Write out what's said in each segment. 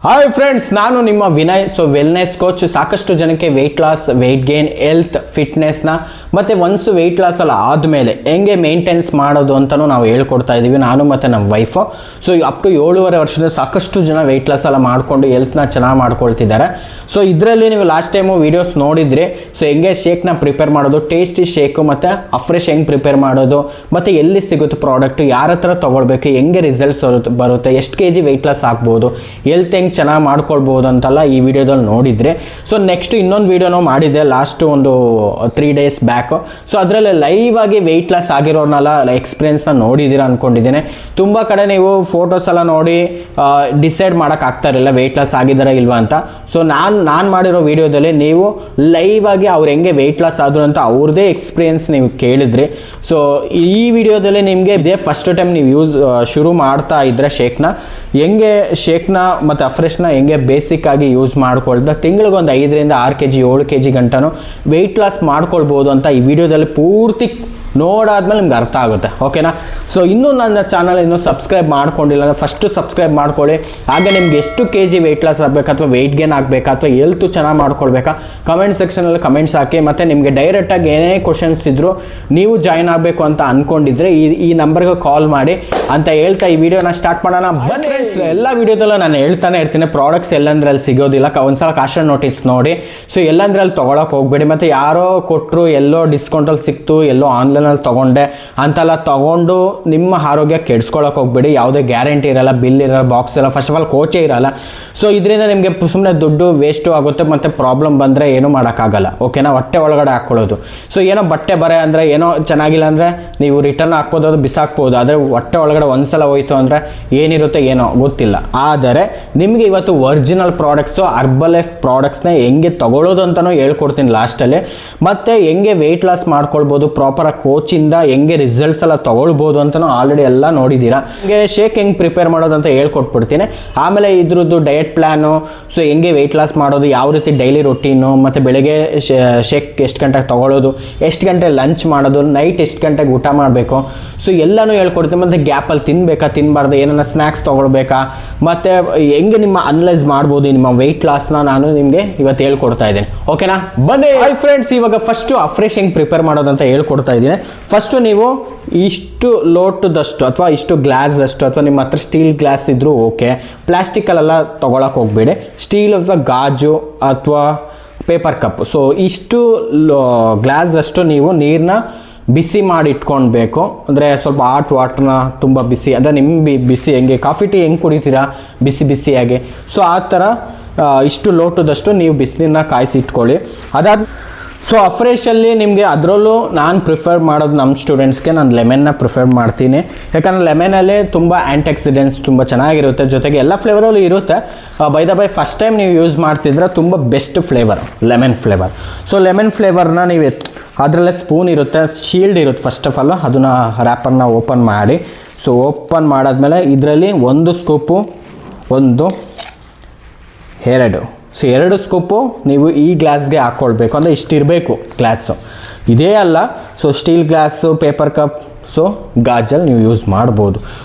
Hi friends, ನಾನು ನಿಮ್ಮ Vinay. Wellness coach. ಸಾಕಷ್ಟು ಜನಕ್ಕೆ weight loss, weight gain, health, ಫಿಟ್ನೆಸ್ನ ಮತ್ತು ಒನ್ಸು ವೆಯ್ಟ್ ಲಾಸ್ ಎಲ್ಲ ಆದಮೇಲೆ ಹೆಂಗೆ ಮೇಂಟೆನ್ಸ್ ಮಾಡೋದು ಅಂತಲೂ ನಾವು ಹೇಳ್ಕೊಡ್ತಾ ಇದ್ದೀವಿ, ನಾನು ಮತ್ತು ನಮ್ಮ ವೈಫು. ಅಪ್ ಟು 7.5 ವರ್ಷದ ಸಾಕಷ್ಟು ಜನ ವೆಯ್ಟ್ ಲಾಸ್ ಎಲ್ಲ ಮಾಡಿಕೊಂಡು ಹೆಲ್ತ್ನ ಚೆನ್ನಾಗಿ ಮಾಡ್ಕೊಳ್ತಿದ್ದಾರೆ. ಇದರಲ್ಲಿ ನೀವು ಲಾಸ್ಟ್ ಟೈಮು ವೀಡಿಯೋಸ್ ನೋಡಿದ್ರಿ. ಹೆಂಗೆ ಶೇಕ್ನ ಪ್ರಿಪೇರ್ ಮಾಡೋದು, ಟೇಸ್ಟಿ ಶೇಕು ಮತ್ತು ಅಫ್ರೆಶ್ ಹೆಂಗೆ ಪ್ರಿಪೇರ್ ಮಾಡೋದು, ಮತ್ತು ಎಲ್ಲಿ ಸಿಗುತ್ತೆ ಪ್ರಾಡಕ್ಟು, ಯಾರ ಹತ್ರ ತೊಗೊಳ್ಬೇಕು, ಹೆಂಗೆ ರಿಸಲ್ಟ್ಸ್ ಬರುತ್ತೆ, ಎಷ್ಟು kg ವೆಯ್ಟ್ ಲಾಸ್ ಆಗ್ಬೋದು, ಹೆಲ್ತ್ ಹೆಂಗೆ ಚೆನ್ನಾಗಿ ಮಾಡ್ಕೊಳ್ಬೋದು ಅಂತೆಲ್ಲ ಈ ವಿಡಿಯೋದಲ್ಲಿ ನೋಡಿದ್ರೆ. ನೆಕ್ಸ್ಟ್ ಇನ್ನೊಂದು ವಿಡಿಯೋನೂ ಮಾಡಿದ್ದೆ ಲಾಸ್ಟ್ ಒಂದು 3 days ಬ್ಯಾಕು. ಅದರಲ್ಲಿ ಲೈವ್ ಆಗಿ ವೆಯ್ಟ್ ಲಾಸ್ ಆಗಿರೋರ್ನೆಲ್ಲ ಎಕ್ಸ್ಪೀರಿಯನ್ಸ್ನ ನೋಡಿದ್ದೀರಾ ಅಂದ್ಕೊಂಡಿದ್ದೀನಿ. ತುಂಬ ಕಡೆ ನೀವು ಫೋಟೋಸ್ ಎಲ್ಲ ನೋಡಿ ಡಿಸೈಡ್ ಮಾಡೋಕ್ಕಾಗ್ತಾ ಇರಲಿಲ್ಲ ವೆಯ್ಟ್ ಲಾಸ್ ಆಗಿದ್ದಾರಾ ಇಲ್ವಾ ಅಂತ. ನಾನು ಮಾಡಿರೋ ವಿಡಿಯೋದಲ್ಲಿ ನೀವು ಲೈವ್ ಆಗಿ ಅವ್ರು ಹೆಂಗೆ ವೆಯ್ಟ್ ಲಾಸ್ ಆದರು ಅಂತ ಅವ್ರದ್ದೇ ಎಕ್ಸ್ಪೀರಿಯನ್ಸ್ ನೀವು ಕೇಳಿದ್ರಿ. ಈ ವಿಡಿಯೋದಲ್ಲಿ ನಿಮಗೆ ಇದೇ ಫಸ್ಟ್ ಟೈಮ್ ನೀವು ಶುರು ಮಾಡ್ತಾ ಇದ್ದರೆ ಶೇಕ್ನ ಮತ್ತು ಅಫ್ರೆಶ್ನ ಹೆಂಗೆ ಬೇಸಿಕ್ ಆಗಿ ಯೂಸ್ ಮಾಡ್ಕೊಳ್ತಾ ತಿಂಗಳಿಗೆ ಒಂದು 5ರಿಂದ 6 kg 7 kg ಗಂಟನೂ ವೆಯ್ಟ್ ಲಾಸ್ ಮಾಡ್ಕೊಳ್ಬೋದು ಅಂತ ಈ ವಿಡಿಯೋದಲ್ಲಿ ಪೂರ್ತಿ ನೋಡಾದ್ಮೇಲೆ ನಿಮ್ಗೆ ಅರ್ಥ ಆಗುತ್ತೆ. ಓಕೆನಾ? ಇನ್ನೂ ನನ್ನ ಚಾನಲ್ ಇನ್ನೂ ಸಬ್ಸ್ಕ್ರೈಬ್ ಮಾಡ್ಕೊಂಡಿಲ್ಲ ಅಂದರೆ ಫಸ್ಟು ಸಬ್ಸ್ಕ್ರೈಬ್ ಮಾಡ್ಕೊಳ್ಳಿ. ಹಾಗೆ ನಿಮ್ಗೆ ಎಷ್ಟು kg ವೆಯ್ಟ್ ಲಾಸ್ ಆಗಬೇಕಾ ಅಥವಾ ವೆಯ್ಟ್ ಗೇನ್ ಆಗಬೇಕಾ ಅಥವಾ ಹೆಲ್ತು ಚೆನ್ನಾಗಿ ಮಾಡ್ಕೊಳ್ಬೇಕಾ ಕಮೆಂಟ್ ಸೆಕ್ಷನಲ್ಲಿ ಕಮೆಂಟ್ಸ್ ಹಾಕಿ. ಮತ್ತು ನಿಮಗೆ ಡೈರೆಕ್ಟಾಗಿ ಏನೇ ಕ್ವಶನ್ಸ್ ಇದ್ದರೂ ನೀವು ಜಾಯ್ನ್ ಆಗಬೇಕು ಅಂತ ಅಂದ್ಕೊಂಡಿದ್ರೆ ಈ ನಂಬರ್ಗೆ ಕಾಲ್ ಮಾಡಿ ಅಂತ ಹೇಳ್ತಾ ಈ ವಿಡಿಯೋನ ಸ್ಟಾರ್ಟ್ ಮಾಡೋಣ. ಬನ್ನಿ. ಎಲ್ಲ ವಿಡಿಯೋದಲ್ಲೂ ನಾನು ಹೇಳ್ತಾನೆ ಇರ್ತೀನಿ, ಪ್ರಾಡಕ್ಟ್ಸ್ ಎಲ್ಲಂದ್ರೆ ಅಲ್ಲಿ ಸಿಗೋದಿಲ್ಲ. ಒಂದ್ಸಲ ಕಾಸ್ಟ್ ನೋಟಿಸ್ ನೋಡಿ. ಎಲ್ಲಂದ್ರೆ ಅಲ್ಲಿ ತೊಗೊಳಕ್ಕೆ ಹೋಗ್ಬೇಡಿ. ಮತ್ತು ಯಾರೋ ಕೊಟ್ಟರು, ಎಲ್ಲೋ ಡಿಸ್ಕೌಂಟಲ್ಲಿ ಸಿಕ್ತು, ಎಲ್ಲೋ ಆನ್ಲೈನಲ್ಲಿ ತೊಗೊಂಡೆ ಅಂತೆಲ್ಲ ತೊಗೊಂಡು ನಿಮ್ಮ ಆರೋಗ್ಯ ಕೆಡ್ಸ್ಕೊಳಕ್ಕೆ ಹೋಗ್ಬೇಡಿ. ಯಾವುದೇ ಗ್ಯಾರಂಟಿ ಇರಲ್ಲ, ಬಿಲ್ ಇರಲ್ಲ, ಬಾಕ್ಸ್ ಇರಲ್ಲ, ಫಸ್ಟ್ ಆಫ್ ಆಲ್ ಕೋಚೇ ಇರಲ್ಲ. ಇದರಿಂದ ನಿಮಗೆ ಸುಮ್ಮನೆ ದುಡ್ಡು ವೇಸ್ಟು ಆಗುತ್ತೆ. ಮತ್ತು ಪ್ರಾಬ್ಲಮ್ ಬಂದರೆ ಏನೂ ಮಾಡೋಕ್ಕಾಗಲ್ಲ. ಓಕೆನಾ? ಹೊಟ್ಟೆ ಒಳಗಡೆ ಹಾಕ್ಕೊಳ್ಳೋದು. ಏನೋ ಬಟ್ಟೆ ಬರೆ ಅಂದರೆ ಏನೋ ಚೆನ್ನಾಗಿಲ್ಲ ಅಂದರೆ ನೀವು ರಿಟರ್ನ್ ಹಾಕ್ಬೋದು, ಅದು ಬಿಸಾಕ್ಬೋದು. ಆದರೆ ಹೊಟ್ಟೆ ಒಳಗಡೆ ಒಂದ್ಸಲ ಹೋಯ್ತು ಅಂದರೆ ಏನಿರುತ್ತೆ ಏನೋ ಗೊತ್ತಿಲ್ಲ. ಆದರೆ ನಿಮಗೆ ಇವತ್ತು ಒರಿಜಿನಲ್ ಪ್ರಾಡಕ್ಟ್ಸು, ಹರ್ಬಲೈಫ್ ಪ್ರಾಡಕ್ಟ್ಸ್ನ ಹೆಂಗೆ ತೊಗೊಳ್ಳೋದು ಅಂತಲೂ ಹೇಳ್ಕೊಡ್ತೀನಿ ಲಾಸ್ಟಲ್ಲಿ. ಮತ್ತು ಹೆಂಗೆ ವೆಯ್ಟ್ ಲಾಸ್ ಮಾಡ್ಕೊಳ್ಬೋದು, ಪ್ರಾಪರಾಗಿ ಕೋಚಿಂದ ಹೆಂಗೆ ರಿಸಲ್ಟ್ಸ್ ಎಲ್ಲ ತೊಗೊಳ್ಬೋದು ಅಂತಲೂ ಆಲ್ರೆಡಿ ಎಲ್ಲ ನೋಡಿದ್ದೀರಾ. ಹಿಂಗೆ ಶೇಕ್ ಹೆಂಗೆ ಪ್ರಿಪೇರ್ ಮಾಡೋದು ಅಂತ ಹೇಳ್ಕೊಟ್ಬಿಡ್ತೀನಿ. ಆಮೇಲೆ ಇದ್ರದ್ದು ಡಯಟ್ ಪ್ಲ್ಯಾನು, ಹೆಂಗೆ ವೆಯ್ಟ್ ಲಾಸ್ ಮಾಡೋದು, ಯಾವ ರೀತಿ ಡೈಲಿ ರೊಟೀನು, ಮತ್ತು ಬೆಳಗ್ಗೆ ಶೇಕ್ ಎಷ್ಟು ಗಂಟೆಗೆ ತೊಗೊಳ್ಳೋದು, ಎಷ್ಟು ಗಂಟೆ ಲಂಚ್ ಮಾಡೋದು, ನೈಟ್ ಎಷ್ಟು ಗಂಟೆಗೆ ಊಟ ಮಾಡಬೇಕು, ಎಲ್ಲನೂ ಹೇಳ್ಕೊಡ್ತೀನಿ. ಮತ್ತು ಗ್ಯಾಪಲ್ಲಿ ತಿನ್ನಬೇಕಾ ತಿನ್ನಬಾರ್ದು, ಏನನ್ನ ಸ್ನ್ಯಾಕ್ಸ್ ತೊಗೊಳ್ಬೇಕಾ, ಮತ್ತು ಹೆಂಗೆ ನಿಮ್ಮ ಅನಲೈಸ್ ಮಾಡ್ಬೋದು ನಿಮ್ಮ ವೆಯ್ಟ್ ಲಾಸ್ನ ನಾನು ನಿಮಗೆ ಇವತ್ತು ಹೇಳ್ಕೊಡ್ತಾ ಇದ್ದೀನಿ. ಓಕೆನಾ? ಬನ್ನಿ. ಹಾಯ್ ಫ್ರೆಂಡ್ಸ್, ಇವಾಗ ಫಸ್ಟು ಅಫ್ರೆಶ್ ಹೆಂಗೆ ಪ್ರಿಪೇರ್ ಮಾಡೋದು ಅಂತ ಹೇಳ್ಕೊಡ್ತಾ ಇದ್ದೀನಿ. ಫಸ್ಟು ನೀವು ಇಷ್ಟು ಲೋಟದಷ್ಟು ಅಥವಾ ಇಷ್ಟು ಗ್ಲಾಸಷ್ಟು ಅಥವಾ ನಿಮ್ಮ ಹತ್ರ ಸ್ಟೀಲ್ ಗ್ಲಾಸ್ ಇದ್ದರೂ ಓಕೆ, ಪ್ಲಾಸ್ಟಿಕಲ್ಲೆಲ್ಲ ತೊಗೊಳಕ್ಕೆ ಹೋಗಬೇಡಿ. ಸ್ಟೀಲ್ ಅಥವಾ ಗಾಜು ಅಥವಾ ಪೇಪರ್ ಕಪ್. ಇಷ್ಟು ಗ್ಲಾಸಷ್ಟು ನೀವು ನೀರನ್ನ ಬಿಸಿ ಮಾಡಿ ಇಟ್ಕೊಳ್ಬೇಕು. ಅಂದರೆ ಸ್ವಲ್ಪ ಹಾಟ್ ವಾಟ್ರನ್ನ ತುಂಬ ಬಿಸಿ, ಅಂದರೆ ನಿಮ್ಮ ಬಿಸಿ ಹೆಂಗೆ ಕಾಫಿ ಟೀ ಹೆಂಗೆ ಕುಡಿತೀರಾ ಬಿಸಿಯಾಗಿ, ಆ ಥರ ಇಷ್ಟು ಲೋಟದಷ್ಟು ನೀವು ಬಿಸಿನೀರನ್ನ ಕಾಯಿಸಿ ಇಟ್ಕೊಳ್ಳಿ. ಅಫ್ರೆಶಲ್ಲಿ ನಿಮಗೆ ಅದರಲ್ಲೂ ನಾನು ಪ್ರಿಫರ್ ಮಾಡೋದು ನಮ್ಮ ಸ್ಟೂಡೆಂಟ್ಸ್ಗೆ ನಾನು ಲೆಮನ್ನ ಪ್ರಿಫರ್ ಮಾಡ್ತೀನಿ. ಯಾಕಂದರೆ ಲೆಮನಲ್ಲಿ ತುಂಬ ಆ್ಯಂಟಿಆಕ್ಸಿಡೆಂಟ್ಸ್ ತುಂಬ ಚೆನ್ನಾಗಿರುತ್ತೆ, ಜೊತೆಗೆ ಎಲ್ಲ ಫ್ಲೇವರಲ್ಲೂ ಇರುತ್ತೆ. ಬೈ ಫಸ್ಟ್ ಟೈಮ್ ನೀವು ಯೂಸ್ ಮಾಡ್ತಿದ್ರೆ ತುಂಬ best flavour lemon flavour. Lemon ಫ್ಲೇವರ್ನ ನೀವು ಅದರಲ್ಲೇ ಸ್ಪೂನ್ ಇರುತ್ತೆ, ಶೀಲ್ಡ್ ಇರುತ್ತೆ. ಫಸ್ಟ್ ಆಫ್ ಆಲ್ ಅದನ್ನು ರ್ಯಾಪರ್ನ ಓಪನ್ ಮಾಡಿ. ಓಪನ್ ಮಾಡಾದ್ಮೇಲೆ ಇದರಲ್ಲಿ 1 ಸ್ಕೂಪು, 1, 2 2 ಸ್ಕೂಪು ನೀವು ಈ ಗ್ಲಾಸ್ಗೆ ಹಾಕ್ಕೊಳ್ಬೇಕು. ಅಂದರೆ ಇಷ್ಟಿರಬೇಕು ಗ್ಲಾಸು, ಇದೇ ಅಲ್ಲ. ಸ್ಟೀಲ್ ಗ್ಲಾಸು, ಪೇಪರ್ ಕಪ್, ಗಾಜಲ್ಲಿ ನೀವು ಯೂಸ್ ಮಾಡ್ಬೋದು.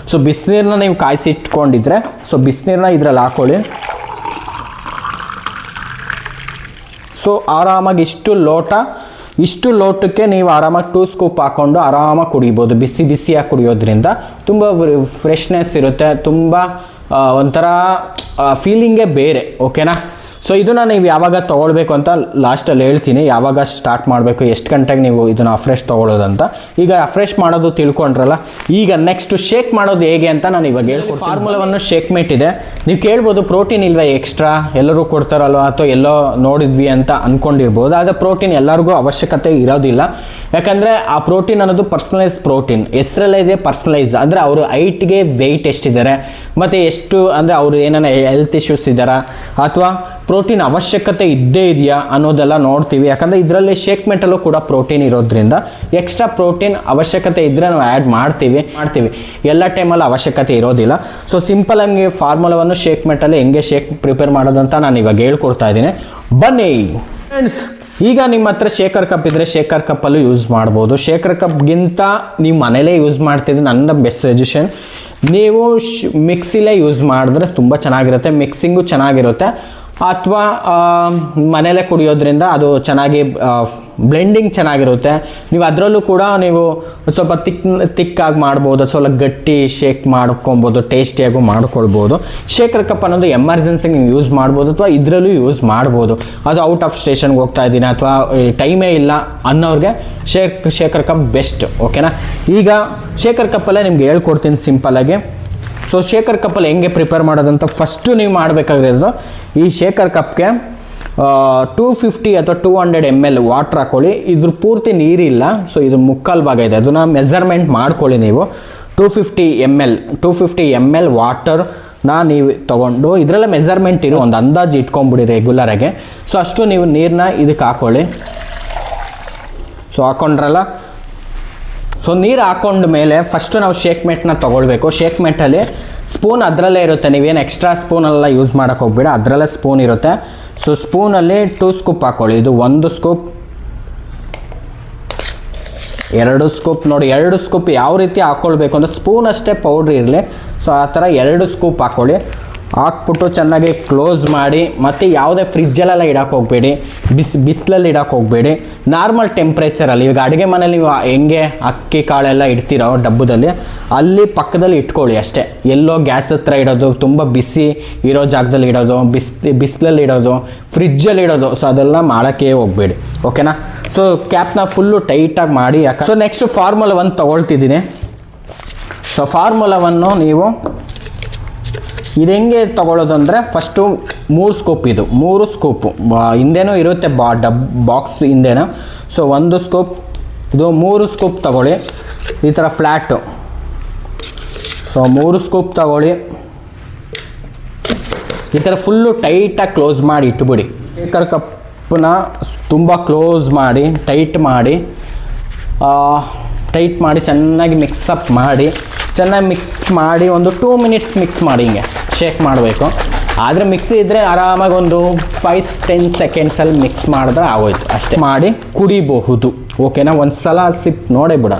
ಬಿಸಿನೀರನ್ನ ನೀವು ಕಾಯಿಸಿ ಇಟ್ಕೊಂಡಿದ್ರೆ ಬಿಸಿನೀರನ್ನ ಇದರಲ್ಲಿ ಹಾಕ್ಕೊಳ್ಳಿ. ಆರಾಮಾಗಿ ಇಷ್ಟು ಲೋಟಕ್ಕೆ ನೀವು ಆರಾಮಾಗಿ 2 ಸ್ಕೂಪ್ ಹಾಕ್ಕೊಂಡು ಆರಾಮಾಗಿ ಕುಡಿಬೋದು. ಬಿಸಿಯಾಗಿ ಕುಡಿಯೋದ್ರಿಂದ ತುಂಬ ಫ್ರೆಶ್ನೆಸ್ ಇರುತ್ತೆ, ತುಂಬ ಒಂಥರ ಫೀಲಿಂಗೇ ಬೇರೆ. ಓಕೆನಾ? ಇದನ್ನು ನೀವು ಯಾವಾಗ ತೊಗೊಳ್ಬೇಕು ಅಂತ ಲಾಸ್ಟಲ್ಲಿ ಹೇಳ್ತೀನಿ, ಯಾವಾಗ ಸ್ಟಾರ್ಟ್ ಮಾಡಬೇಕು, ಎಷ್ಟು ಗಂಟೆಗೆ ನೀವು ಇದನ್ನು ಅಫ್ರೆಶ್ ತೊಗೊಳ್ಳೋದಂತ. ಈಗ ಅಫ್ರೆಶ್ ಮಾಡೋದು ತಿಳ್ಕೊಂಡ್ರಲ್ಲ, ಈಗ ನೆಕ್ಸ್ಟ್ ಶೇಕ್ ಮಾಡೋದು ಹೇಗೆ ಅಂತ ನಾನು ಇವಾಗ ಹೇಳ್ಕೊಡ್ತೀನಿ. ಫಾರ್ಮುಲಾವನ್ನು ಶೇಕ್ ಮೇಟ್ ಇದೆ. ನೀವು ಕೇಳ್ಬೋದು ಪ್ರೋಟೀನ್ ಇಲ್ವಾ ಎಕ್ಸ್ಟ್ರಾ, ಎಲ್ಲರೂ ಕೊಡ್ತಾರಲ್ವ ಅಥವಾ ಎಲ್ಲೋ ನೋಡಿದ್ವಿ ಅಂತ ಅಂದ್ಕೊಂಡಿರ್ಬೋದು. ಆದರೆ ಪ್ರೋಟೀನ್ ಎಲ್ಲರಿಗೂ ಅವಶ್ಯಕತೆ ಇರೋದಿಲ್ಲ. ಯಾಕಂದರೆ ಆ ಪ್ರೋಟೀನ್ ಅನ್ನೋದು ಪರ್ಸನಲೈಸ್ ಪ್ರೋಟೀನ್. ಹೆಸರಲ್ಲೇ ಇದೆ ಪರ್ಸನಲೈಸ್. ಅಂದರೆ ಅವರು ಹೈಟ್ಗೆ ವೆಯ್ಟ್ ಎಷ್ಟಿದ್ದಾರೆ, ಮತ್ತು ಎಷ್ಟು ಅಂದರೆ ಅವರು ಏನಾರ ಹೆಲ್ತ್ ಇಶ್ಯೂಸ್ ಇದ್ದಾರಾ ಅಥವಾ ಪ್ರೋಟೀನ್ ಅವಶ್ಯಕತೆ ಇದ್ದೇ ಇದೆಯಾ ಅನ್ನೋದೆಲ್ಲ ನೋಡ್ತೀವಿ. ಯಾಕಂದರೆ ಇದರಲ್ಲಿ ಶೇಕ್ ಮೆಟಲ್ಲೂ ಕೂಡ ಪ್ರೋಟೀನ್ ಇರೋದ್ರಿಂದ ಎಕ್ಸ್ಟ್ರಾ ಪ್ರೋಟೀನ್ ಅವಶ್ಯಕತೆ ಇದ್ದರೆ ನಾವು ಆ್ಯಡ್ ಮಾಡ್ತೀವಿ. ಎಲ್ಲ ಟೈಮಲ್ಲಿ ಅವಶ್ಯಕತೆ ಇರೋದಿಲ್ಲ. ಸಿಂಪಲ್ ಆಗಿ ಫಾರ್ಮುಲಾವನ್ನು ಶೇಕ್ ಮೆಟಲ್ಲಿ ಹೆಂಗೆ ಶೇಕ್ ಪ್ರಿಪೇರ್ ಮಾಡೋದಂತ ನಾನು ಇವಾಗ ಹೇಳ್ಕೊಡ್ತಾ ಇದ್ದೀನಿ. ಬನ್ನಿ ಫ್ರೆಂಡ್ಸ್. ಈಗ ನಿಮ್ಮ ಹತ್ರ ಶೇಕರ್ ಕಪ್ ಇದ್ದರೆ ಶೇಕರ್ ಕಪ್ಪಲ್ಲೂ ಯೂಸ್ ಮಾಡ್ಬೋದು. ಶೇಕರ್ ಕಪ್ಗಿಂತ ನೀವು ಮನೇಲೇ ಯೂಸ್ ಮಾಡ್ತಿದ್ರೆ ನನ್ನ ಬೆಸ್ಟ್ ಸಜೆಷನ್ ನೀವು ಮಿಕ್ಸಿಲೇ ಯೂಸ್ ಮಾಡಿದ್ರೆ ತುಂಬ ಚೆನ್ನಾಗಿರುತ್ತೆ, ಮಿಕ್ಸಿಂಗು ಚೆನ್ನಾಗಿರುತ್ತೆ. ಅಥವಾ ಮನೇಲೇ ಕುಡಿಯೋದ್ರಿಂದ ಅದು ಚೆನ್ನಾಗಿ ಬ್ಲೆಂಡಿಂಗ್ ಚೆನ್ನಾಗಿರುತ್ತೆ. ನೀವು ಅದರಲ್ಲೂ ಕೂಡ ನೀವು ಸ್ವಲ್ಪ ತಿಕ್ಕಾಗಿ ಮಾಡ್ಬೋದು, ಸ್ವಲ್ಪ ಗಟ್ಟಿ ಶೇಕ್ ಮಾಡ್ಕೊಬೋದು, ಟೇಸ್ಟಿಯಾಗೂ ಮಾಡ್ಕೊಳ್ಬೋದು. ಶೇಖರ್ ಕಪ್ ಅನ್ನೋದು ಎಮರ್ಜೆನ್ಸಿಗೆ ನೀವು ಯೂಸ್ ಮಾಡ್ಬೋದು ಅಥವಾ ಇದರಲ್ಲೂ ಯೂಸ್ ಮಾಡ್ಬೋದು. ಅದು ಔಟ್ ಆಫ್ ಸ್ಟೇಷನ್ಗೆ ಹೋಗ್ತಾ ಇದ್ದೀನಿ ಅಥವಾ ಟೈಮೇ ಇಲ್ಲ ಅನ್ನೋರಿಗೆ ಶೇಖರ್ ಕಪ್ ಬೆಸ್ಟ್. ಓಕೆನಾ, ಈಗ ಶೇಖರ್ ಕಪ್ಪಲ್ಲೇ ನಿಮ್ಗೆ ಹೇಳ್ಕೊಡ್ತೀನಿ ಸಿಂಪಲ್ಲಾಗಿ. ಸೊ ಶೇಖರ್ ಕಪ್ಪಲ್ಲಿ ಹೆಂಗೆ ಪ್ರಿಪೇರ್ ಮಾಡೋದಂತ ಫಸ್ಟು ನೀವು ಮಾಡಬೇಕಾಗಿರೋದು, ಈ ಶೇಖರ್ ಕಪ್ಗೆ 250 ಅಥವಾ 200 ml ವಾಟ್ರ್ ಹಾಕ್ಕೊಳ್ಳಿ. ಇದ್ರ ಪೂರ್ತಿ ನೀರಿಲ್ಲ, ಸೊ ಇದು ಮುಕ್ಕಾಲು ಭಾಗ ಇದೆ, ಅದನ್ನು ಮೆಜರ್ಮೆಂಟ್ ಮಾಡ್ಕೊಳ್ಳಿ ನೀವು. 250 ml ವಾಟರ್ನ ನೀವು ತೊಗೊಂಡು ಇದರಲ್ಲೇ ಮೆಜರ್ಮೆಂಟ್ ಇರೋ ಒಂದು ಅಂದಾಜು ಇಟ್ಕೊಂಬಿಡಿ ರೆಗ್ಯುಲರಾಗೆ. ಸೊ ಅಷ್ಟು ನೀವು ನೀರನ್ನ ಇದಕ್ಕೆ ಹಾಕ್ಕೊಳ್ಳಿ. ಸೊ ಹಾಕ್ಕೊಂಡ್ರಲ್ಲ, ಸೊ ನೀರು ಹಾಕೊಂಡ ಮೇಲೆ ಫಸ್ಟು ನಾವು ಶೇಕ್ ಮೇಟ್ನ ತೊಗೊಳ್ಬೇಕು. ಶೇಕ್ ಮೇಟಲ್ಲಿ ಸ್ಪೂನ್ ಅದರಲ್ಲೇ ಇರುತ್ತೆ, ನೀವೇನು ಎಕ್ಸ್ಟ್ರಾ ಸ್ಪೂನೆಲ್ಲ ಯೂಸ್ ಮಾಡೋಕ್ಕೆ ಹೋಗ್ಬೇಡ, ಅದರಲ್ಲೇ ಸ್ಪೂನ್ ಇರುತ್ತೆ. ಸೊ ಸ್ಪೂನಲ್ಲಿ 2 ಸ್ಕೂಪ್ ಹಾಕ್ಕೊಳ್ಳಿ. ಇದು 1 ಸ್ಕೂಪ್, 2 ಸ್ಕೂಪ್. ನೋಡಿ 2 ಸ್ಕೂಪ್ ಯಾವ ರೀತಿ ಹಾಕ್ಕೊಳ್ಬೇಕು ಅಂದರೆ ಸ್ಪೂನ್ ಅಷ್ಟೇ ಪೌಡ್ರ್ ಇರಲಿ. ಸೊ ಆ ಥರ 2 ಸ್ಕೂಪ್ ಹಾಕ್ಕೊಳ್ಳಿ. ಹಾಕ್ಬಿಟ್ಟು ಚೆನ್ನಾಗಿ ಕ್ಲೋಸ್ ಮಾಡಿ, ಮತ್ತು ಯಾವುದೇ ಫ್ರಿಜ್ಜಲ್ಲೆಲ್ಲ ಇಡಕ್ಕೆ ಹೋಗಬೇಡಿ, ಬಿಸಿಲಲ್ಲಿ ಇಡಕ್ಕೆ ಹೋಗಬೇಡಿ. ನಾರ್ಮಲ್ ಟೆಂಪ್ರೇಚರಲ್ಲಿ, ಈಗ ಅಡುಗೆ ಮನೇಲಿ ನೀವು ಹೆಂಗೆ ಅಕ್ಕಿ ಕಾಳೆಲ್ಲ ಇಡ್ತೀರೋ ಡಬ್ಬದಲ್ಲಿ, ಅಲ್ಲಿ ಪಕ್ಕದಲ್ಲಿ ಇಟ್ಕೊಳ್ಳಿ ಅಷ್ಟೇ. ಎಲ್ಲೋ ಗ್ಯಾಸ್ ಹತ್ರ ಇಡೋದು, ತುಂಬ ಬಿಸಿ ಇರೋ ಜಾಗದಲ್ಲಿ ಇಡೋದು, ಬಿಸಿಲಲ್ಲಿ ಇಡೋದು, ಫ್ರಿಜ್ಜಲ್ಲಿ ಇಡೋದು, ಸೊ ಅದೆಲ್ಲ ಮಾಡೋಕ್ಕೆ ಹೋಗಬೇಡಿ. ಓಕೆನಾ. ಸೊ ಕ್ಯಾಪ್ನ ಫುಲ್ಲು ಟೈಟಾಗಿ ಮಾಡಿ. ಸೊ ನೆಕ್ಸ್ಟ್ ಫಾರ್ಮುಲಾ 1 ತೊಗೊಳ್ತಿದ್ದೀನಿ. ಸೊ ಫಾರ್ಮುಲಾ 1 ನೀವು ಇದು ಹೆಂಗೆ ತೊಗೊಳ್ಳೋದು ಅಂದರೆ ಫಸ್ಟು 3 ಸ್ಕೂಪ್, ಇದು 3 ಸ್ಕೂಪು ಹಿಂದೆನೂ ಇರುತ್ತೆ ಬಾಕ್ಸ್ ಹಿಂದೆನೂ. ಸೊ 1 ಸ್ಕೂಪ್, ಇದು 3 ಸ್ಕೂಪ್ ತಗೊಳ್ಳಿ, ಈ ಥರ ಫ್ಲ್ಯಾಟು. ಸೊ 3 ಸ್ಕೂಪ್ ತಗೊಳ್ಳಿ, ಈ ಥರ ಫುಲ್ಲು ಟೈಟಾಗಿ ಕ್ಲೋಸ್ ಮಾಡಿ ಇಟ್ಬಿಡಿ. ಶೇಖರ್ ಕಪ್ಪನ್ನ ತುಂಬ ಕ್ಲೋಸ್ ಮಾಡಿ ಟೈಟ್ ಮಾಡಿ ಚೆನ್ನಾಗಿ ಮಿಕ್ಸಪ್ ಮಾಡಿ, ಚೆನ್ನಾಗಿ ಮಿಕ್ಸ್ ಮಾಡಿ ಒಂದು 2 ಮಿನಿಟ್ಸ್ ಮಿಕ್ಸ್ ಮಾಡಿ, ಹಿಂಗೆ ಶೇಕ್ ಮಾಡಬೇಕು. ಆದರೆ ಮಿಕ್ಸಿ ಇದ್ದರೆ ಆರಾಮಾಗಿ ಒಂದು 5-10 ಸೆಕೆಂಡ್ಸಲ್ಲಿ ಮಿಕ್ಸ್ ಮಾಡಿದ್ರೆ ಆಗೋಯ್ತು, ಅಷ್ಟೇ ಮಾಡಿ ಕುಡಿಬಹುದು. ಓಕೆನಾ, ಒಂದು ಸಲ ಸಿಪ್ ನೋಡೇ ಬಿಡ,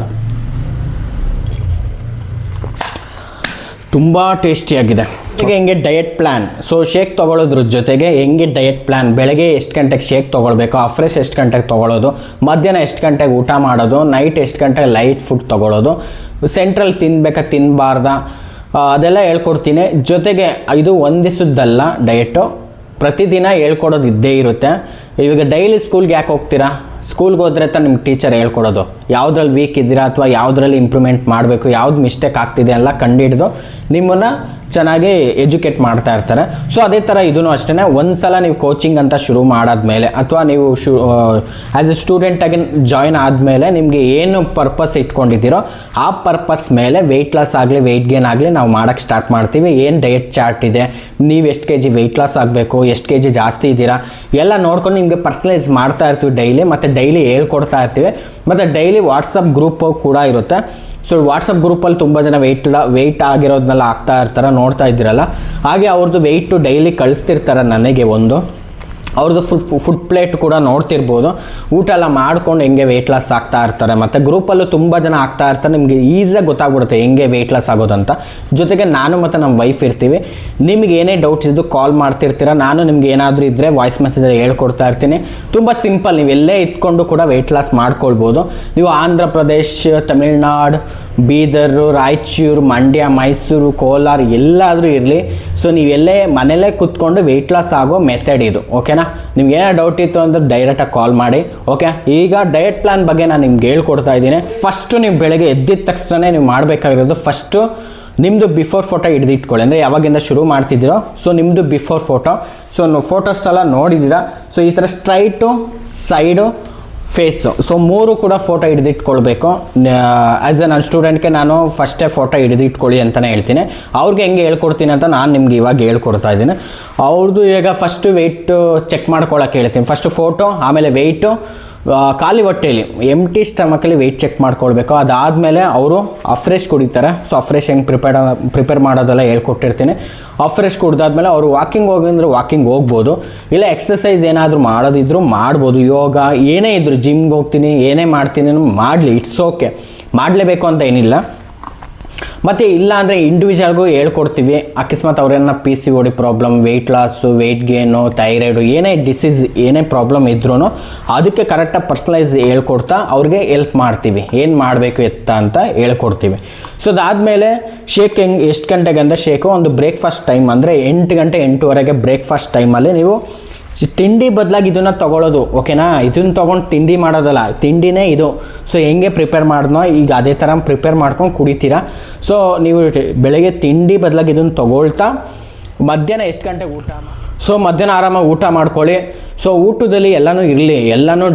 ತುಂಬ ಟೇಸ್ಟಿಯಾಗಿದೆ. ಜೊತೆಗೆ ಹೆಂಗೆ ಡಯಟ್ ಪ್ಲ್ಯಾನ್, ಸೊ ಶೇಕ್ ತೊಗೊಳ್ಳೋದ್ರ ಜೊತೆಗೆ ಹೆಂಗೆ ಡಯಟ್ ಪ್ಲ್ಯಾನ್, ಬೆಳಗ್ಗೆ ಎಷ್ಟು ಗಂಟೆಗೆ ಶೇಕ್ ತೊಗೊಳ್ಬೇಕು, ಫ್ರೆಶ್ ಎಷ್ಟು ಗಂಟೆಗೆ ತೊಗೊಳ್ಳೋದು, ಮಧ್ಯಾಹ್ನ ಎಷ್ಟು ಗಂಟೆಗೆ ಊಟ ಮಾಡೋದು, ನೈಟ್ ಎಷ್ಟು ಗಂಟೆಗೆ ಲೈಟ್ ಫುಡ್ ತೊಗೊಳ್ಳೋದು, ಸೆಂಟ್ರಲ್ ತಿನ್ಬೇಕಾ ತಿನ್ನಬಾರ್ದ, ಅದೆಲ್ಲ ಹೇಳ್ಕೊಡ್ತೀನಿ. ಜೊತೆಗೆ ಇದು ಒಂದಿಸದ್ದಲ್ಲ ಡಯಟು, ಪ್ರತಿದಿನ ಹೇಳ್ಕೊಡೋದು ಇದ್ದೇ ಇರುತ್ತೆ. ಇವಾಗ ಡೈಲಿ ಸ್ಕೂಲ್ಗೆ ಯಾಕೆ ಹೋಗ್ತೀರಾ, ಸ್ಕೂಲ್ಗೆ ಹೋದ್ರೆ ತಾನು ನಿಮ್ಗೆ ಟೀಚರ್ ಹೇಳ್ಕೊಡೋದು, ಯಾವುದ್ರಲ್ಲಿ ವೀಕ್ ಇದ್ದೀರಾ ಅಥವಾ ಯಾವುದ್ರಲ್ಲಿ ಇಂಪ್ರೂವ್ಮೆಂಟ್ ಮಾಡಬೇಕು, ಯಾವ್ದು ಮಿಸ್ಟೇಕ್ ಆಗ್ತಿದೆ ಎಲ್ಲ ಕಂಡುಹಿಡಿದು ನಿಮ್ಮನ್ನು ಚೆನ್ನಾಗಿ ಎಜುಕೇಟ್ ಮಾಡ್ತಾ ಇರ್ತಾರೆ. ಸೊ ಅದೇ ಥರ ಇದೂ ಅಷ್ಟೇ. ಒಂದು ಸಲ ನೀವು ಕೋಚಿಂಗ್ ಅಂತ ಶುರು ಮಾಡಾದ್ಮೇಲೆ ಅಥವಾ ನೀವು ಆ್ಯಸ್ ಎ ಸ್ಟೂಡೆಂಟಾಗಿ ಜಾಯ್ನ್ ಆದಮೇಲೆ ನಿಮಗೆ ಏನು ಪರ್ಪಸ್ ಇಟ್ಕೊಂಡಿದ್ದೀರೋ ಆ ಪರ್ಪಸ್ ಮೇಲೆ ವೆಯ್ಟ್ ಲಾಸ್ ಆಗಲಿ ವೆಯ್ಟ್ ಗೇನ್ ಆಗಲಿ ನಾವು ಮಾಡೋಕ್ಕೆ ಸ್ಟಾರ್ಟ್ ಮಾಡ್ತೀವಿ. ಏನು ಡಯಟ್ ಚಾರ್ಟ್ ಇದೆ, ನೀವು ಎಷ್ಟು kg ವೆಯ್ಟ್ ಲಾಸ್ ಆಗಬೇಕು, ಎಷ್ಟು kg ಜಾಸ್ತಿ ಇದ್ದೀರಾ ಎಲ್ಲ ನೋಡ್ಕೊಂಡು ನಿಮಗೆ ಪರ್ಸನಲೈಸ್ ಮಾಡ್ತಾ ಇರ್ತೀವಿ ಡೈಲಿ, ಮತ್ತು ಡೈಲಿ ಹೇಳ್ಕೊಡ್ತಾ ಇರ್ತೀವಿ. ಮತ್ತು ಡೈಲಿ ವಾಟ್ಸಪ್ ಗ್ರೂಪ್ ಕೂಡ ಇರುತ್ತೆ. ಸೊ ವಾಟ್ಸಪ್ ಗ್ರೂಪಲ್ಲಿ ತುಂಬ ಜನ ವೆಯ್ಟ್ ಆಗಿರೋದನ್ನೆಲ್ಲ ಆಗ್ತಾ ಇರ್ತಾರೆ, ನೋಡ್ತಾ ಇದ್ದೀರಲ್ಲ. ಹಾಗೆ ಅವ್ರದ್ದು ವೆಯ್ಟು ಡೈಲಿ ಕಳಿಸ್ತಿರ್ತಾರೆ ನನಗೆ, ಅವ್ರದ್ದು ಫುಡ್ ಪ್ಲೇಟ್ ಕೂಡ ನೋಡ್ತಿರ್ಬೋದು. ಊಟ ಎಲ್ಲ ಮಾಡ್ಕೊಂಡು ಹೆಂಗೆ ವೆಯ್ಟ್ ಲಾಸ್ ಆಗ್ತಾ ಇರ್ತಾರೆ, ಮತ್ತು ಗ್ರೂಪಲ್ಲೂ ತುಂಬ ಜನ ಆಗ್ತಾ ಇರ್ತಾರೆ. ನಿಮಗೆ ಈಸಿಯಾಗಿ ಗೊತ್ತಾಗ್ಬಿಡುತ್ತೆ ಹೆಂಗೆ ವೆಯ್ಟ್ ಲಾಸ್ ಆಗೋದಂತ. ಜೊತೆಗೆ ನಾನು ಮತ್ತು ನಮ್ಮ ವೈಫ್ ಇರ್ತೀವಿ. ನಿಮಗೆ ಏನೇ ಡೌಟ್ಸ್ ಇದ್ದು ಕಾಲ್ ಮಾಡ್ತಿರ್ತೀರ, ನಾನು ನಿಮ್ಗೆ ಏನಾದರೂ ಇದ್ದರೆ ವಾಯ್ಸ್ ಮೆಸೇಜಲ್ಲಿ ಹೇಳ್ಕೊಡ್ತಾ ಇರ್ತೀನಿ. ತುಂಬ ಸಿಂಪಲ್, ನೀವು ಎಲ್ಲೇ ಇಟ್ಕೊಂಡು ಕೂಡ ವೆಯ್ಟ್ ಲಾಸ್ ಮಾಡ್ಕೊಳ್ಬೋದು. ನೀವು ಆಂಧ್ರ ಪ್ರದೇಶ್, ತಮಿಳ್ನಾಡು, ಬೀದರ್, ರಾಯಚೂರು, ಮಂಡ್ಯ, ಮೈಸೂರು, ಕೋಲಾರ ಎಲ್ಲಾದರೂ ಇರಲಿ, ಸೊ ನೀವೆಲ್ಲೇ ಮನೆಯಲ್ಲೇ ಕೂತ್ಕೊಂಡು ವೆಯ್ಟ್ ಲಾಸ್ ಆಗೋ ಮೆಥಡ್ ಇದು. ಓಕೆನಾ, ನಿಮ್ಗೆ ಏನೋ ಡೌಟ್ ಇತ್ತು ಅಂದರೆ ಡೈರೆಕ್ಟಾಗಿ ಕಾಲ್ ಮಾಡಿ. ಓಕೆ, ಈಗ ಡಯಟ್ ಪ್ಲಾನ್ ಬಗ್ಗೆ ನಾನು ನಿಮ್ಗೆ ಹೇಳ್ಕೊಡ್ತಾ ಇದ್ದೀನಿ. ಫಸ್ಟು ನೀವು ಬೆಳಗ್ಗೆ ಎದ್ದಿದ ತಕ್ಷಣ ನೀವು ಮಾಡಬೇಕಾಗಿರೋದು, ಫಸ್ಟು ನಿಮ್ಮದು ಬಿಫೋರ್ ಫೋಟೋ ಹಿಡಿದಿಟ್ಕೊಳ್ಳಿ. ಅಂದರೆ ಯಾವಾಗಿಂದ ಶುರು ಮಾಡ್ತಿದ್ದೀರೋ ಸೊ ನಿಮ್ಮದು ಬಿಫೋರ್ ಫೋಟೋ. ಸೊ ಫೋಟೋಸ್ ಎಲ್ಲ ನೋಡಿದ್ದೀರಾ. ಸೊ ಈ ಥರ ಸ್ಟ್ರೈಟು, ಸೈಡು, ಫೇಸು, ಸೊ 3 ಕೂಡ ಫೋಟೋ ಹಿಡಿದಿಟ್ಕೊಳ್ಬೇಕು. ಆ್ಯಸ್ ಎ ನನ್ನ ಸ್ಟೂಡೆಂಟ್ಗೆ ನಾನು ಫಸ್ಟೇ ಫೋಟೋ ಹಿಡಿದಿಟ್ಕೊಳ್ಳಿ ಅಂತಲೇ ಹೇಳ್ತೀನಿ. ಅವ್ರಿಗೆ ಹೆಂಗೆ ಹೇಳ್ಕೊಡ್ತೀನಿ ಅಂತ ನಾನು ನಿಮ್ಗೆ ಇವಾಗ ಹೇಳ್ಕೊಡ್ತಾ ಇದ್ದೀನಿ. ಅವ್ರದ್ದು ಈಗ ಫಸ್ಟು ವೆಯ್ಟು ಚೆಕ್ ಮಾಡ್ಕೊಳ್ಳೋಕೆ ಹೇಳ್ತೀನಿ. ಫಸ್ಟು ಫೋಟೋ, ಆಮೇಲೆ ವೆಯ್ಟು, ಖಾಲಿ ಹೊಟ್ಟೆಯಲ್ಲಿ ಎಂಟಿ ಸ್ಟಮಕಲ್ಲಿ ವೆಯ್ಟ್ ಚೆಕ್ ಮಾಡ್ಕೊಳ್ಬೇಕು. ಅದಾದಮೇಲೆ ಅವರು ಅಫ್ರೆಶ್ ಕುಡಿತಾರೆ. ಸೊ ಅಫ್ರೆಶ್ ಹೆಂಗೆ ಪ್ರಿಪೇರ್ ಮಾಡೋದೆಲ್ಲ ಹೇಳ್ಕೊಟ್ಟಿರ್ತೀನಿ. ಅಫ್ರೆಶ್ ಕುಡ್ದಾದ್ಮೇಲೆ ಅವರು ವಾಕಿಂಗ್ ಹೋಗಿದ್ರೆ ವಾಕಿಂಗ್ ಹೋಗ್ಬೋದು, ಇಲ್ಲ ಎಕ್ಸಸೈಸ್ ಏನಾದರೂ ಮಾಡೋದಿದ್ರು ಮಾಡ್ಬೋದು. ಯೋಗ ಏನೇ ಇದ್ರು, ಜಿಮ್ಗೆ ಹೋಗ್ತೀನಿ ಏನೇ ಮಾಡ್ತೀನಿ ಮಾಡಲಿ, ಇಟ್ಸ್ ಓಕೆ, ಮಾಡಲೇಬೇಕು ಅಂತ ಏನಿಲ್ಲ. ಮತ್ತು ಇಲ್ಲ ಅಂದರೆ ಇಂಡಿವಿಜುವಲ್ಗೂ ಹೇಳ್ಕೊಡ್ತೀವಿ. ಅಕಸ್ಮಾತ್ ಅವ್ರೇನ PCOD problem, weight loss, weight gain, thyroid, ಏನೇ ಡಿಸೀಸ್ ಏನೇ ಪ್ರಾಬ್ಲಮ್ ಇದ್ರೂ ಅದಕ್ಕೆ ಕರೆಕ್ಟಾಗಿ ಪರ್ಸ್ನಲೈಸ್ ಹೇಳ್ಕೊಡ್ತಾ ಅವ್ರಿಗೆ ಹೆಲ್ಪ್ ಮಾಡ್ತೀವಿ, ಏನು ಮಾಡಬೇಕು ಎತ್ತ ಅಂತ ಹೇಳ್ಕೊಡ್ತೀವಿ. ಸೊ ಅದಾದಮೇಲೆ ಶೇಕ್ ಎಷ್ಟು ಗಂಟೆಗೆ ಅಂದರೆ ಶೇಕು ಒಂದು ಬ್ರೇಕ್ಫಾಸ್ಟ್ ಟೈಮ್ ಅಂದರೆ 8 ಗಂಟೆ 8:15 ಬ್ರೇಕ್ಫಾಸ್ಟ್ ಟೈಮಲ್ಲಿ ನೀವು ತಿಂಡಿ ಬದಲಾಗಿ ಇದನ್ನು ತೊಗೊಳ್ಳೋದು. ಓಕೆನಾ, ಇದನ್ನು ತೊಗೊಂಡು ತಿಂಡಿ ಮಾಡೋದಲ್ಲ, ತಿಂಡಿನೇ ಇದು. ಸೊ ಹೆಂಗೆ ಪ್ರಿಪೇರ್ ಮಾಡಿದ್ನೋ ಈಗ ಅದೇ ಥರ ಪ್ರಿಪೇರ್ ಮಾಡ್ಕೊಂಡು ಕುಡಿತೀರಾ. ಸೊ ನೀವು ಬೆಳಗ್ಗೆ ತಿಂಡಿ ಬದಲಾಗಿ ಇದನ್ನು ತೊಗೊಳ್ತಾ ಮಧ್ಯಾಹ್ನ ಎಷ್ಟು ಗಂಟೆಗೆ ಊಟ, ಸೊ ಮಧ್ಯಾಹ್ನ ಆರಾಮಾಗಿ ಊಟ ಮಾಡ್ಕೊಳ್ಳಿ. ಸೊ ಊಟದಲ್ಲಿ ಎಲ್ಲನೂ ಇರಲಿ, ಎಲ್ಲನೂ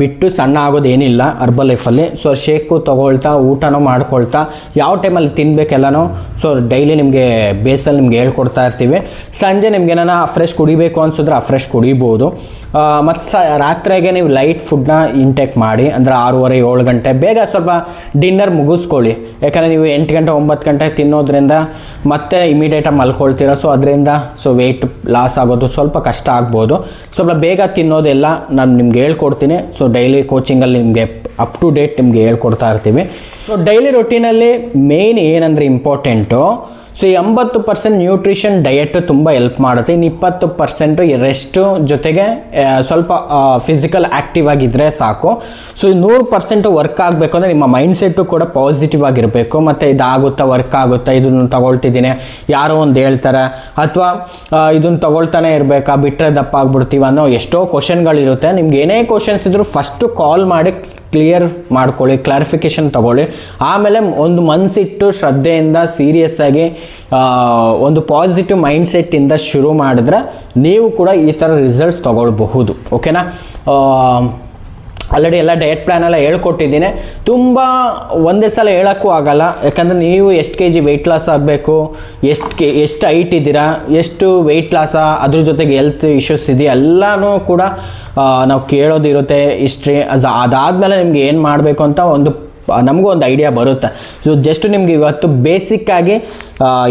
ಬಿಟ್ಟು ಸಣ್ಣ ಆಗೋದು ಏನಿಲ್ಲ ಅರ್ಬಲ್ ಲೈಫಲ್ಲಿ. ಸೊ ಶೇಕು ತೊಗೊಳ್ತಾ ಊಟನೂ ಮಾಡ್ಕೊಳ್ತಾ ಯಾವ ಟೈಮಲ್ಲಿ ತಿನ್ನಬೇಕೆಲ್ಲನೂ ಸೊ ಡೈಲಿ ನಿಮಗೆ ಬೇಸಲ್ಲಿ ನಿಮ್ಗೆ ಹೇಳ್ಕೊಡ್ತಾ ಇರ್ತೀವಿ. ಸಂಜೆ ನಿಮ್ಗೆ ಏನಾರ ಫ್ರೆಶ್ ಕುಡಿಬೇಕು ಅನ್ಸಿದ್ರೆ ಫ್ರೆಶ್ ಕುಡಿಬೋದು. ಮತ್ತು ರಾತ್ರಿಗೆ ನೀವು ಲೈಟ್ ಫುಡ್ನ ಇಂಟೇಕ್ ಮಾಡಿ, ಅಂದರೆ 6:30 7 ಗಂಟೆ ಬೇಗ ಸ್ವಲ್ಪ ಡಿನ್ನರ್ ಮುಗಿಸ್ಕೊಳ್ಳಿ. ಯಾಕಂದರೆ ನೀವು 8 ಗಂಟೆ 9 ಗಂಟೆ ತಿನ್ನೋದ್ರಿಂದ ಮತ್ತೆ ಇಮಿಡಿಯೇಟಾಗಿ ಮಲ್ಕೊಳ್ತೀರ. ಸೊ ಅದರಿಂದ ಸೊ ವೆಯ್ಟ್ ಲಾಸ್ ಆಗೋದು ಸ್ವಲ್ಪ ಕಷ್ಟ ಆಗ್ಬೋದು. ಸ್ವಲ್ಪ ಬೇಗ ತಿನ್ನೋದೆಲ್ಲ ನಾನು ನಿಮ್ಗೆ ಹೇಳ್ಕೊಡ್ತೀನಿ. ಸೊ ಡೈಲಿ ಕೋಚಿಂಗಲ್ಲಿ ನಿಮಗೆ ಅಪ್ ಟು ಡೇಟ್ ನಿಮಗೆ ಹೇಳ್ಕೊಡ್ತಾ ಇರ್ತೀವಿ. ಸೊ ಡೈಲಿ ರೊಟೀನಲ್ಲಿ ಮೇಯ್ನ್ ಏನಂದರೆ ಇಂಪಾರ್ಟೆಂಟು, ಸೊ 80% ನ್ಯೂಟ್ರಿಷನ್ ಡಯೆಟ್ ತುಂಬ ಹೆಲ್ಪ್ ಮಾಡುತ್ತೆ. ಇನ್ನು 20% ರೆಸ್ಟು ಜೊತೆಗೆ ಸ್ವಲ್ಪ ಫಿಸಿಕಲ್ ಆ್ಯಕ್ಟಿವ್ ಆಗಿದ್ದರೆ ಸಾಕು. ಸೊ 100% ವರ್ಕ್ ಆಗಬೇಕು ಅಂದರೆ ನಿಮ್ಮ ಮೈಂಡ್ಸೆಟ್ಟು ಕೂಡ ಪಾಸಿಟಿವ್ ಆಗಿರಬೇಕು. ಮತ್ತು ಇದಾಗುತ್ತಾ, ವರ್ಕ್ ಆಗುತ್ತಾ, ಇದನ್ನು ತಗೊಳ್ತಿದ್ದೀನಿ ಯಾರೋ ಒಂದು ಹೇಳ್ತಾರೆ, ಅಥವಾ ಇದನ್ನು ತಗೊಳ್ತಾನೆ ಇರಬೇಕಾ, ಬಿಟ್ಟರೆ ದಪ್ಪ ಆಗ್ಬಿಡ್ತೀವಿ ಅನ್ನೋ ಎಷ್ಟೋ ಕ್ವಶನ್ಗಳಿರುತ್ತೆ. ನಿಮ್ಗೆ ಏನೇ ಕ್ವಶನ್ಸ್ ಇದ್ದರೂ ಫಸ್ಟು ಕಾಲ್ ಮಾಡಿ ಕ್ಲಿಯರ್ ಮಾಡ್ಕೊಳ್ಳಿ, ಕ್ಲಾರಿಫಿಕೇಷನ್ ತಗೊಳ್ಳಿ. ಆಮೇಲೆ ಒಂದು ಮನಸ್ಸಿಟ್ಟು ಶ್ರದ್ಧೆಯಿಂದ ಸೀರಿಯಸ್ ಆಗಿ ಒಂದು ಪಾಸಿಟಿವ್ ಮೈಂಡ್ಸೆಟ್ಟಿಂದ ಶುರು ಮಾಡಿದ್ರೆ ನೀವು ಕೂಡ ಈ ಥರ ರಿಸಲ್ಟ್ಸ್ ತೊಗೊಳ್ಬಹುದು. ಓಕೆನಾ, ಆಲ್ರೆಡಿ ಎಲ್ಲ ಡಯಟ್ ಪ್ಲ್ಯಾನೆಲ್ಲ ಹೇಳ್ಕೊಟ್ಟಿದ್ದೀನಿ. ತುಂಬ ಒಂದೇ ಸಲ ಹೇಳೋಕ್ಕೂ ಆಗೋಲ್ಲ, ಯಾಕಂದರೆ ನೀವು ಎಷ್ಟು kg ವೆಯ್ಟ್ ಲಾಸ್ ಆಗಬೇಕು, ಎಷ್ಟು ಹೈಟ್ ಇದ್ದೀರಾ, ಎಷ್ಟು ವೆಯ್ಟ್ ಲಾಸ, ಅದ್ರ ಜೊತೆಗೆ ಹೆಲ್ತ್ ಇಶ್ಯೂಸ್ ಇದೆಯಾ ಎಲ್ಲನೂ ಕೂಡ ನಾವು ಕೇಳೋದಿರುತ್ತೆ ಹಿಸ್ಟ್ರಿ. ಅದಾದಮೇಲೆ ನಿಮ್ಗೆ ಏನು ಮಾಡಬೇಕು ಅಂತ ನಮಗೂ ಒಂದು ಐಡಿಯಾ ಬರುತ್ತೆ. ಸೊ ಜಸ್ಟ್ ನಿಮ್ಗೆ ಇವತ್ತು ಬೇಸಿಕ್ಕಾಗಿ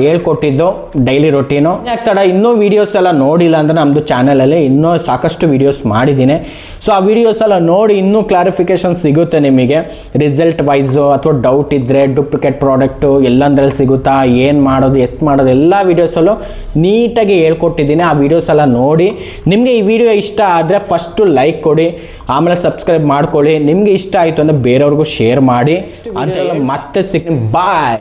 ಹೇಳ್ಕೊಟ್ಟಿದ್ದು ಡೈಲಿ ರೊಟೀನು. ಯಾಕೆ ತಡ ಇನ್ನೂ ವೀಡಿಯೋಸ್ ಎಲ್ಲ ನೋಡಿಲ್ಲ ಅಂದರೆ ನಮ್ಮದು ಚಾನಲಲ್ಲಿ ಇನ್ನೂ ಸಾಕಷ್ಟು ವೀಡಿಯೋಸ್ ಮಾಡಿದ್ದೀನಿ. ಸೊ ಆ ವೀಡಿಯೋಸ್ ಎಲ್ಲ ನೋಡಿ ಇನ್ನೂ ಕ್ಲಾರಿಫಿಕೇಷನ್ ಸಿಗುತ್ತೆ ನಿಮಗೆ. ರಿಸಲ್ಟ್ ವೈಸು ಅಥವಾ ಡೌಟ್ ಇದ್ದರೆ ಡೂಪ್ಲಿಕೇಟ್ ಪ್ರಾಡಕ್ಟು ಎಲ್ಲಂದ್ರಲ್ಲಿ ಸಿಗುತ್ತಾ, ಏನು ಮಾಡೋದು ಮಾಡೋದು ಎಲ್ಲ ವೀಡಿಯೋಸಲ್ಲೂ ನೀಟಾಗಿ ಹೇಳ್ಕೊಟ್ಟಿದ್ದೀನಿ. ಆ ವೀಡಿಯೋಸ್ ಎಲ್ಲ ನೋಡಿ ನಿಮಗೆ ಈ ವಿಡಿಯೋ ಇಷ್ಟ ಆದರೆ ಫಸ್ಟು ಲೈಕ್ ಕೊಡಿ, ಆಮೇಲೆ ಸಬ್ಸ್ಕ್ರೈಬ್ ಮಾಡ್ಕೊಳ್ಳಿ. ನಿಮಗೆ ಇಷ್ಟ ಆಯಿತು ಅಂದರೆ ಬೇರೆಯವ್ರಿಗೂ ಶೇರ್ ಮಾಡಿ ಅಂತ ಮತ್ತೆ ಸಿಗ್ತೀನಿ. ಬಾಯ್.